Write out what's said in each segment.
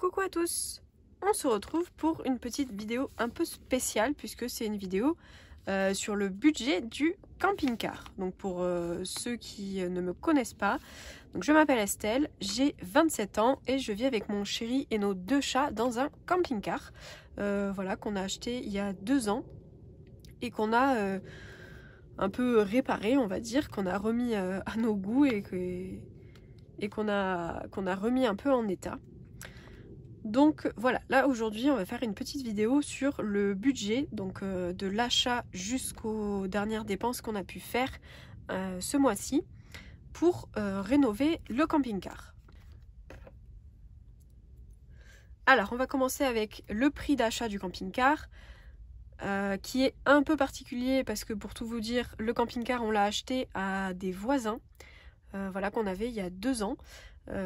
Coucou à tous! On se retrouve pour une petite vidéo un peu spéciale puisque c'est une vidéo sur le budget du camping-car. Donc pour ceux qui ne me connaissent pas, donc je m'appelle Estelle, j'ai 27 ans et je vis avec mon chéri et nos 2 chats dans un camping-car voilà, qu'on a acheté il y a 2 ans et qu'on a un peu réparé, on va dire, qu'on a remis à nos goûts et qu'on a remis un peu en état. Donc voilà, là aujourd'hui on va faire une petite vidéo sur le budget, donc de l'achat jusqu'aux dernières dépenses qu'on a pu faire ce mois-ci pour rénover le camping-car. Alors on va commencer avec le prix d'achat du camping-car qui est un peu particulier parce que pour tout vous dire, le camping-car on l'a acheté à des voisins voilà, qu'on avait il y a 2 ans.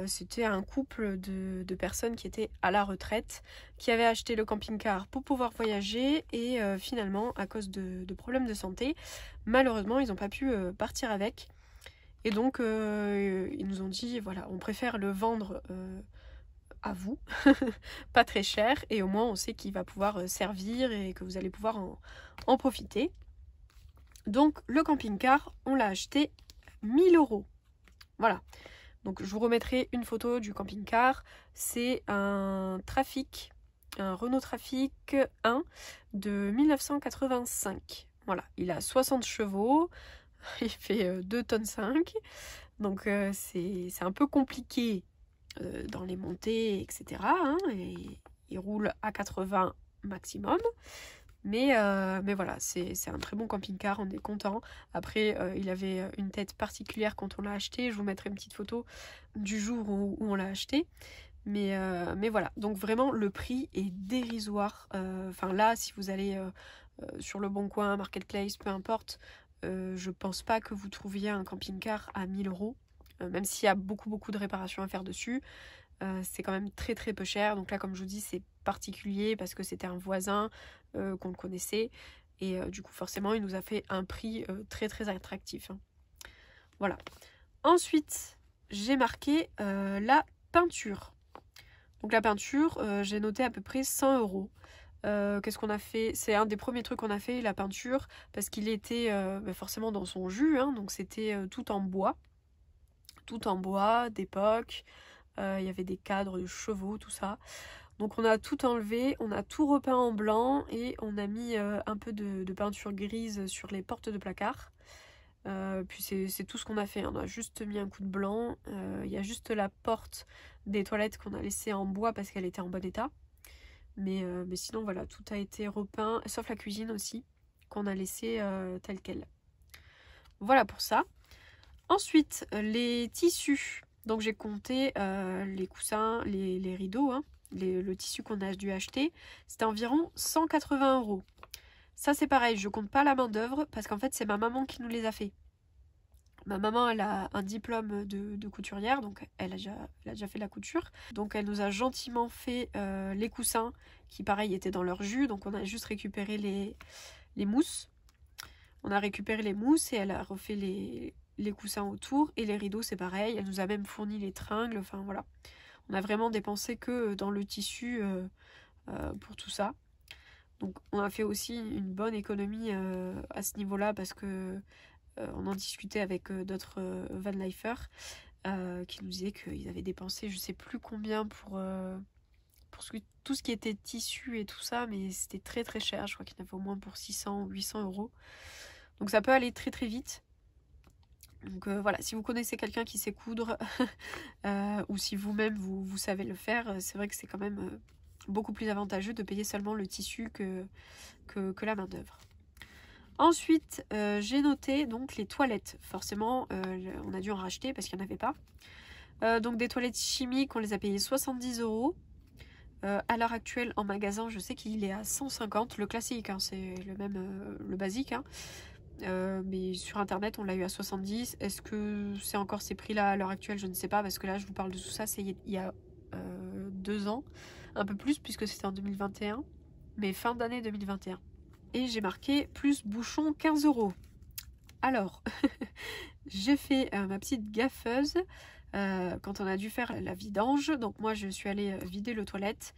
C'était un couple de personnes qui étaient à la retraite, qui avaient acheté le camping-car pour pouvoir voyager et finalement, à cause de problèmes de santé, malheureusement, ils n'ont pas pu partir avec. Et donc, ils nous ont dit, voilà, on préfère le vendre à vous, pas très cher, et au moins on sait qu'il va pouvoir servir et que vous allez pouvoir en profiter. Donc, le camping-car, on l'a acheté 1000 €. Voilà. Donc je vous remettrai une photo du camping-car. C'est un Trafic, un Renault Trafic 1 de 1985. Voilà, il a 60 chevaux, il fait 2,5 tonnes. Donc c'est un peu compliqué dans les montées, etc. Et il roule à 80 maximum. Mais voilà, c'est un très bon camping-car, on est content. Après, il avait une tête particulière quand on l'a acheté. Je vous mettrai une petite photo du jour où on l'a acheté. Mais voilà, donc vraiment le prix est dérisoire. Enfin là, si vous allez sur Le Bon Coin, Marketplace, peu importe, je pense pas que vous trouviez un camping-car à 1000 €. Même s'il y a beaucoup de réparations à faire dessus. C'est quand même très peu cher. Donc là, comme je vous dis, c'est particulier parce que c'était un voisin qu'on le connaissait. Et du coup, forcément, il nous a fait un prix très attractif. Voilà. Ensuite, j'ai marqué la peinture. Donc la peinture, j'ai noté à peu près 100 €. Qu'est-ce qu'on a fait? C'est un des premiers trucs qu'on a fait, la peinture, parce qu'il était forcément dans son jus. Donc c'était tout en bois d'époque. Il y avait des cadres de chevaux, tout ça. Donc on a tout enlevé, on a tout repeint en blanc et on a mis un peu de peinture grise sur les portes de placard. Puis c'est tout ce qu'on a fait, on a juste mis un coup de blanc. Il y a juste la porte des toilettes qu'on a laissée en bois parce qu'elle était en bon état. Mais sinon voilà, tout a été repeint, sauf la cuisine aussi, qu'on a laissée telle qu'elle. Voilà pour ça. Ensuite, les tissus. Donc j'ai compté les coussins, les rideaux, le tissu qu'on a dû acheter. C'était environ 180 €. Ça c'est pareil, je compte pas la main d'œuvre parce qu'en fait c'est ma maman qui nous les a fait. Ma maman, elle a un diplôme de couturière, donc elle a déjà fait la couture. Donc elle nous a gentiment fait les coussins qui pareil étaient dans leur jus. Donc on a juste récupéré les mousses. On a récupéré les mousses et elle a refait les coussins autour, et les rideaux c'est pareil, elle nous a même fourni les tringles, enfin voilà. On a vraiment dépensé que dans le tissu pour tout ça. Donc on a fait aussi une bonne économie à ce niveau-là parce que on en discutait avec d'autres vanlifers qui nous disaient qu'ils avaient dépensé je sais plus combien pour tout ce qui était tissu et tout ça, mais c'était très cher. Je crois qu'il y en avait au moins pour 600 ou 800 €. Donc ça peut aller très vite. Donc voilà, si vous connaissez quelqu'un qui sait coudre ou si vous-même vous savez le faire, c'est vrai que c'est quand même beaucoup plus avantageux de payer seulement le tissu que la main d'œuvre. Ensuite, j'ai noté donc les toilettes. Forcément, on a dû en racheter parce qu'il n'y en avait pas. Donc des toilettes chimiques, on les a payées 70 €. À l'heure actuelle, en magasin, je sais qu'il est à 150, le classique, c'est le même, le basique. Mais sur internet on l'a eu à 70. Est-ce que c'est encore ces prix là à l'heure actuelle? Je ne sais pas, parce que là je vous parle de tout ça, c'est il y a 2 ans, un peu plus puisque c'était en 2021, mais fin d'année 2021. Et j'ai marqué plus bouchon 15 €. Alors j'ai fait ma petite gaffeuse quand on a dû faire la vidange. Donc moi je suis allée vider le toilette.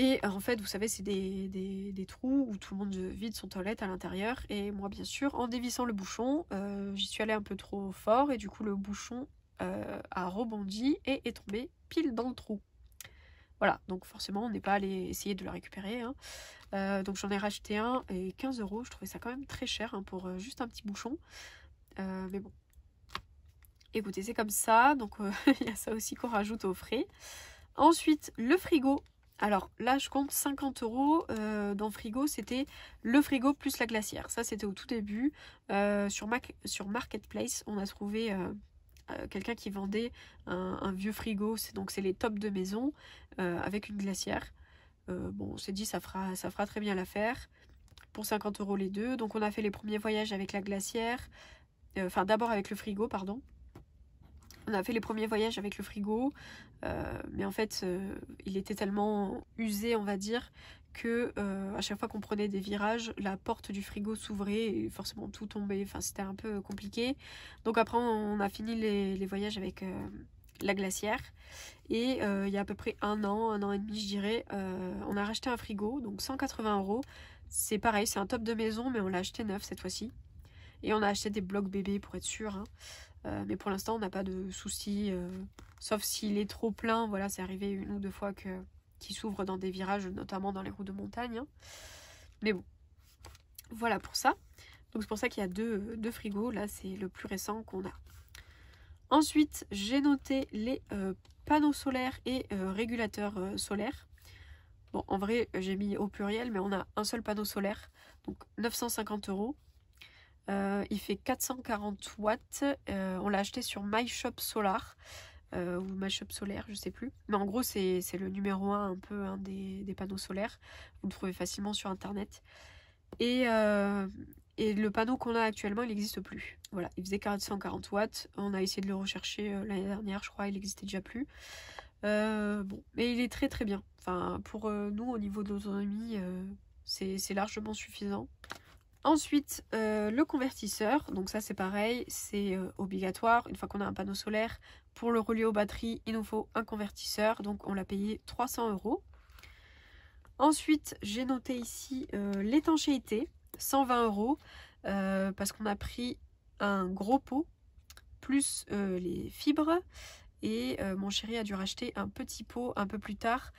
Et en fait, vous savez, c'est des trous où tout le monde vide son toilette à l'intérieur. Et moi, bien sûr, en dévissant le bouchon, j'y suis allée un peu trop fort. Et du coup, le bouchon a rebondi et est tombé pile dans le trou. Voilà, donc forcément, on n'est pas allé essayer de le récupérer. Hein. Donc j'en ai racheté un et 15 €. Je trouvais ça quand même très cher hein, pour juste un petit bouchon. Mais bon. Écoutez, c'est comme ça. Donc il y a ça aussi qu'on rajoute au frais. Ensuite, le frigo. Alors là, je compte 50 € dans le frigo. C'était le frigo plus la glacière. Ça, c'était au tout début. Sur Marketplace, on a trouvé quelqu'un qui vendait un vieux frigo. Donc c'est les tops de maison avec une glacière. Bon, on s'est dit ça fera très bien l'affaire. Pour 50 € les deux. Donc on a fait les premiers voyages avec la glacière. Enfin, d'abord avec le frigo, pardon. On a fait les premiers voyages avec le frigo, mais en fait, il était tellement usé, on va dire, que à chaque fois qu'on prenait des virages, la porte du frigo s'ouvrait et forcément tout tombait. Enfin, c'était un peu compliqué. Donc après, on a fini les voyages avec la glacière. Et il y a à peu près un an et demi, je dirais, on a racheté un frigo, donc 180 €. C'est pareil, c'est un top de maison, mais on l'a acheté neuf cette fois-ci. Et on a acheté des blocs bébés pour être sûr. Hein. Mais pour l'instant, on n'a pas de soucis. Sauf s'il est trop plein. Voilà, c'est arrivé une ou deux fois qu'il s'ouvre dans des virages, notamment dans les routes de montagne. Hein. Mais bon, voilà pour ça. Donc c'est pour ça qu'il y a deux frigos. Là, c'est le plus récent qu'on a. Ensuite, j'ai noté les panneaux solaires et régulateurs solaires. Bon, en vrai, j'ai mis au pluriel, mais on a un seul panneau solaire. Donc 950 €. Il fait 440 watts. On l'a acheté sur My Shop Solar ou My Shop Solaire, je sais plus. Mais en gros, c'est le numéro 1 un peu hein, des panneaux solaires. Vous le trouvez facilement sur internet. Et le panneau qu'on a actuellement, il n'existe plus. Voilà, il faisait 440 watts. On a essayé de le rechercher l'année dernière, je crois, il n'existait déjà plus. Bon, mais il est très très bien. Enfin, pour nous, au niveau de l'autonomie, c'est largement suffisant. Ensuite, le convertisseur, donc ça c'est pareil, c'est obligatoire. Une fois qu'on a un panneau solaire, pour le relier aux batteries, il nous faut un convertisseur, donc on l'a payé 300 €. Ensuite, j'ai noté ici l'étanchéité, 120 €, parce qu'on a pris un gros pot, plus les fibres, et mon chéri a dû racheter un petit pot un peu plus tard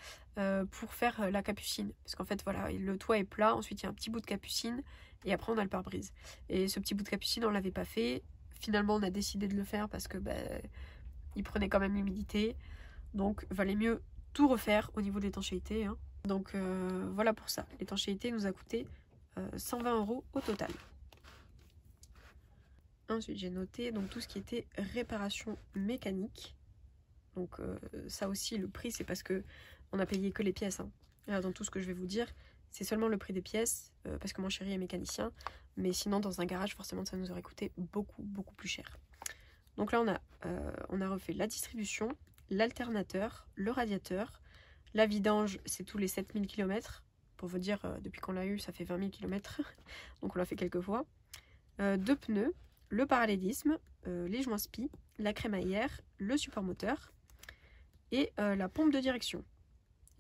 pour faire la capucine. Parce qu'en fait, voilà, le toit est plat, ensuite il y a un petit bout de capucine, et après on a le pare-brise. Et ce petit bout de capucine, on l'avait pas fait. Finalement, on a décidé de le faire parce que il prenait quand même l'humidité. Donc, valait mieux tout refaire au niveau de l'étanchéité. Hein. Donc, voilà pour ça. L'étanchéité nous a coûté 120 € au total. Ensuite, j'ai noté donc, tout ce qui était réparation mécanique. Donc, ça aussi, le prix, c'est parce que on a payé que les pièces. Hein. Là, dans tout ce que je vais vous dire, c'est seulement le prix des pièces, parce que mon chéri est mécanicien. Mais sinon, dans un garage, forcément, ça nous aurait coûté beaucoup, beaucoup plus cher. Donc là, on a refait la distribution, l'alternateur, le radiateur. La vidange, c'est tous les 7000 km. Pour vous dire, depuis qu'on l'a eu, ça fait 20 000 km. Donc on l'a fait quelques fois. 2 pneus, le parallélisme, les joints spi, la crémaillère, le support moteur et la pompe de direction.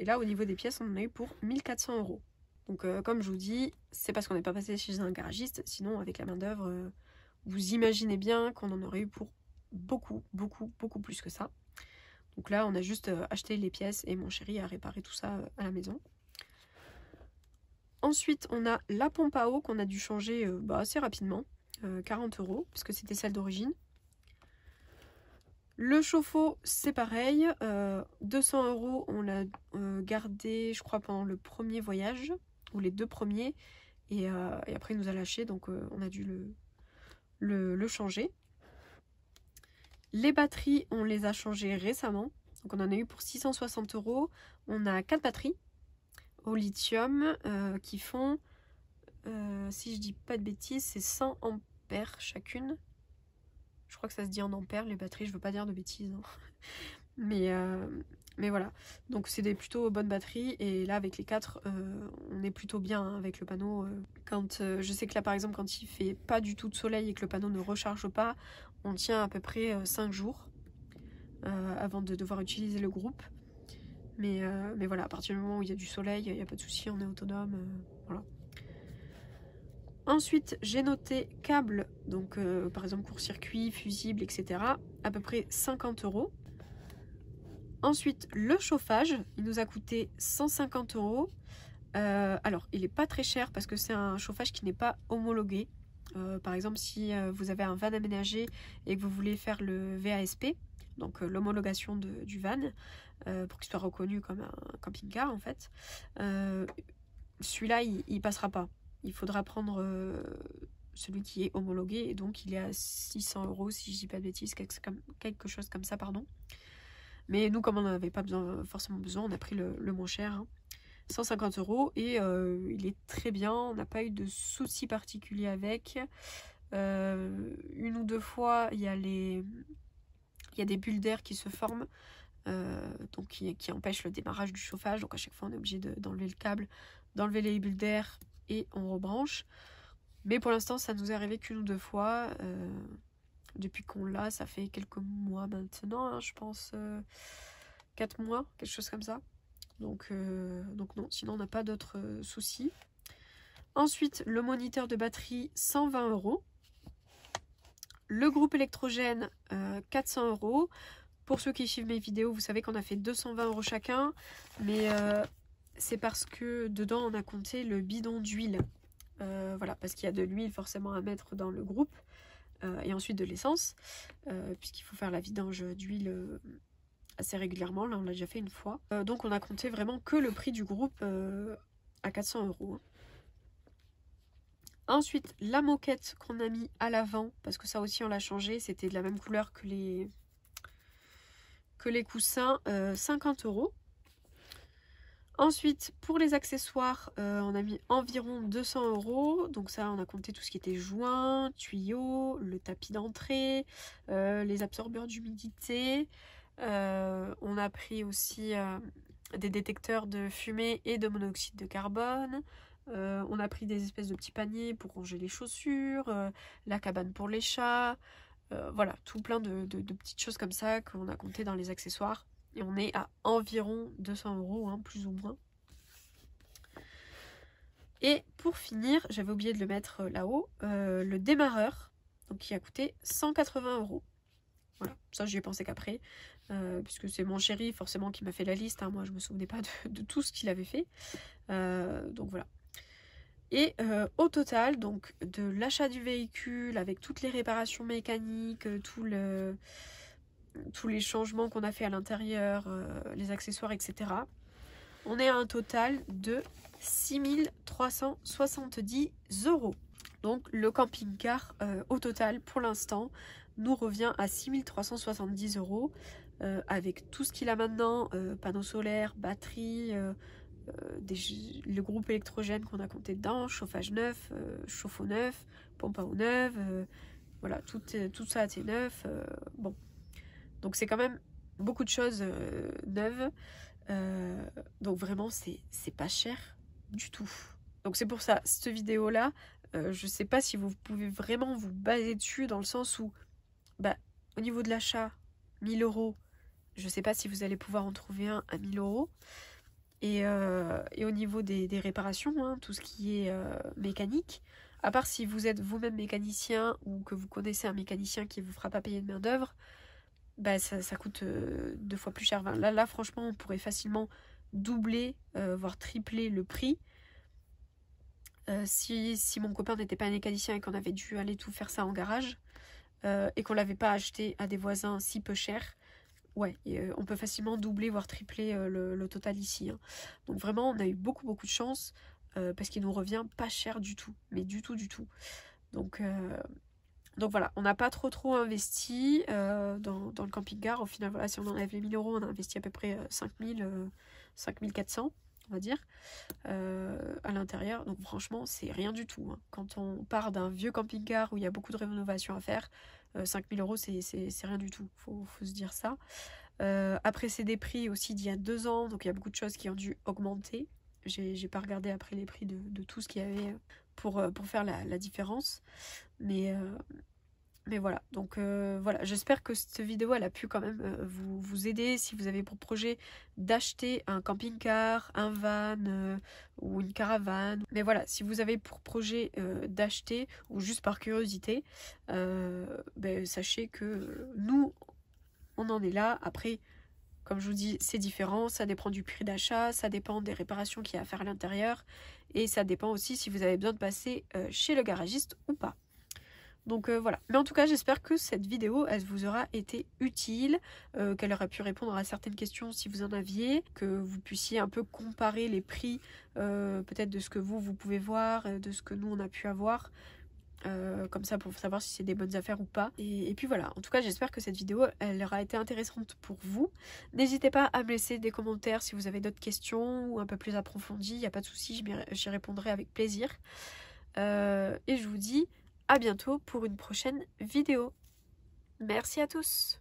Et là, au niveau des pièces, on en a eu pour 1400 €. Donc comme je vous dis, c'est parce qu'on n'est pas passé chez un garagiste. Sinon, avec la main d'œuvre, vous imaginez bien qu'on en aurait eu pour beaucoup, beaucoup, beaucoup plus que ça. Donc là, on a juste acheté les pièces et mon chéri a réparé tout ça à la maison. Ensuite, on a la pompe à eau qu'on a dû changer assez rapidement, 40 € parce que c'était celle d'origine. Le chauffe-eau, c'est pareil, 200 €, on l'a gardé, je crois, pendant le premier voyage, ou les deux premiers, et après il nous a lâché, donc on a dû le changer. Les batteries, on les a changées récemment, donc on en a eu pour 660 €. On a 4 batteries au lithium qui font, si je dis pas de bêtises, c'est 100 ampères chacune. Je crois que ça se dit en ampères les batteries, je veux pas dire de bêtises. Hein. Mais voilà, donc c'est des plutôt bonnes batteries et là avec les 4 on est plutôt bien hein, avec le panneau. Quand je sais que là par exemple quand il fait pas du tout de soleil et que le panneau ne recharge pas, on tient à peu près 5 jours. avant de devoir utiliser le groupe. Mais voilà, à partir du moment où il y a du soleil, il n'y a pas de souci, on est autonome. Voilà. Ensuite, j'ai noté câble, donc par exemple court-circuit, fusible, etc. À peu près 50 €. Ensuite, le chauffage, il nous a coûté 150 €. Alors, il n'est pas très cher parce que c'est un chauffage qui n'est pas homologué. Par exemple, si vous avez un van aménagé et que vous voulez faire le VASP, donc l'homologation du van, pour qu'il soit reconnu comme un camping-car en fait, celui-là, il passera pas. Il faudra prendre celui qui est homologué et donc il est à 600 € si je dis pas de bêtises, quelque chose comme ça, pardon. Mais nous, comme on n'en avait pas forcément besoin, on a pris le moins cher, hein. 150 € et il est très bien, on n'a pas eu de soucis particuliers avec. Une ou deux fois, il y a des bulles d'air qui se forment, donc qui empêchent le démarrage du chauffage. Donc à chaque fois, on est obligé d'enlever le câble, d'enlever les bulles d'air et on rebranche. Mais pour l'instant, ça nous est arrivé qu'une ou deux fois. Depuis qu'on l'a, ça fait quelques mois maintenant, hein, je pense 4 mois, quelque chose comme ça. Donc non, sinon on n'a pas d'autres soucis. Ensuite, le moniteur de batterie, 120 €. Le groupe électrogène, 400 €. Pour ceux qui suivent mes vidéos, vous savez qu'on a fait 220 € chacun. Mais c'est parce que dedans, on a compté le bidon d'huile. Voilà, parce qu'il y a de l'huile forcément à mettre dans le groupe. Et ensuite de l'essence, puisqu'il faut faire la vidange d'huile assez régulièrement. Là, on l'a déjà fait une fois. Donc, on a compté vraiment que le prix du groupe à 400 €. Hein. Ensuite, la moquette qu'on a mis à l'avant, parce que ça aussi, on l'a changé. C'était de la même couleur que les coussins, 50 €. Ensuite, pour les accessoires, on a mis environ 200 €. Donc ça, on a compté tout ce qui était joints, tuyaux, le tapis d'entrée, les absorbeurs d'humidité. On a pris aussi des détecteurs de fumée et de monoxyde de carbone. On a pris des espèces de petits paniers pour ranger les chaussures, la cabane pour les chats. Voilà, tout plein de petites choses comme ça qu'on a compté dans les accessoires. Et on est à environ 200 €, hein, plus ou moins. Et pour finir, j'avais oublié de le mettre là-haut, le démarreur, donc qui a coûté 180 €. Voilà, ça j'y ai pensé qu'après, puisque c'est mon chéri forcément qui m'a fait la liste, hein. Moi je me souvenais pas de tout ce qu'il avait fait. Donc voilà. Et au total, donc de l'achat du véhicule avec toutes les réparations mécaniques, tous les changements qu'on a fait à l'intérieur, les accessoires, etc. On est à un total de 6 370 €. Donc le camping-car au total pour l'instant nous revient à 6 370 € avec tout ce qu'il a maintenant, panneaux solaires, batterie, le groupe électrogène qu'on a compté dedans, chauffage neuf, chauffe-eau neuf, pompe à eau neuve, voilà, tout ça c'est neuf. Bon, donc c'est quand même beaucoup de choses neuves. Donc vraiment c'est pas cher du tout. Donc c'est pour ça, cette vidéo là, je sais pas si vous pouvez vraiment vous baser dessus dans le sens où au niveau de l'achat, 1000 €, je sais pas si vous allez pouvoir en trouver un à 1000 €. Et au niveau des réparations, hein, tout ce qui est mécanique, à part si vous êtes vous-même mécanicien ou que vous connaissez un mécanicien qui vous fera pas payer de main d'œuvre, ça coûte 2 fois plus cher. Enfin, là franchement on pourrait facilement doubler voire tripler le prix si mon copain n'était pas un mécanicien et qu'on avait dû aller tout faire ça en garage et qu'on l'avait pas acheté à des voisins si peu cher. Ouais, on peut facilement doubler voire tripler le total ici, hein. Donc vraiment on a eu beaucoup de chance parce qu'il nous revient pas cher du tout, mais du tout. Donc voilà, on n'a pas trop investi dans le camping-car. Au final, voilà, si on enlève les 1000 €, on a investi à peu près 5400, on va dire, à l'intérieur. Donc franchement, c'est rien du tout, hein. Quand on part d'un vieux camping-car où il y a beaucoup de rénovation à faire, 5000 € c'est rien du tout, faut se dire ça. Après c'est des prix aussi d'il y a 2 ans, donc il y a beaucoup de choses qui ont dû augmenter. J'ai pas regardé après les prix de tout ce qu'il y avait pour faire la différence. Mais Mais voilà, donc voilà, j'espère que cette vidéo elle a pu quand même vous aider si vous avez pour projet d'acheter un camping-car, un van ou une caravane. Mais voilà, si vous avez pour projet d'acheter ou juste par curiosité, ben, sachez que nous, on en est là. Après, comme je vous dis, c'est différent, ça dépend du prix d'achat, ça dépend des réparations qu'il y a à faire à l'intérieur et ça dépend aussi si vous avez besoin de passer chez le garagiste ou pas. Donc voilà, mais en tout cas j'espère que cette vidéo elle vous aura été utile, qu'elle aura pu répondre à certaines questions si vous en aviez, que vous puissiez un peu comparer les prix peut-être de ce que vous pouvez voir, de ce que nous on a pu avoir, comme ça pour savoir si c'est des bonnes affaires ou pas. Et puis voilà, en tout cas j'espère que cette vidéo elle aura été intéressante pour vous. N'hésitez pas à me laisser des commentaires si vous avez d'autres questions ou un peu plus approfondies, il n'y a pas de souci, j'y répondrai avec plaisir. Et je vous dis à bientôt pour une prochaine vidéo. Merci à tous!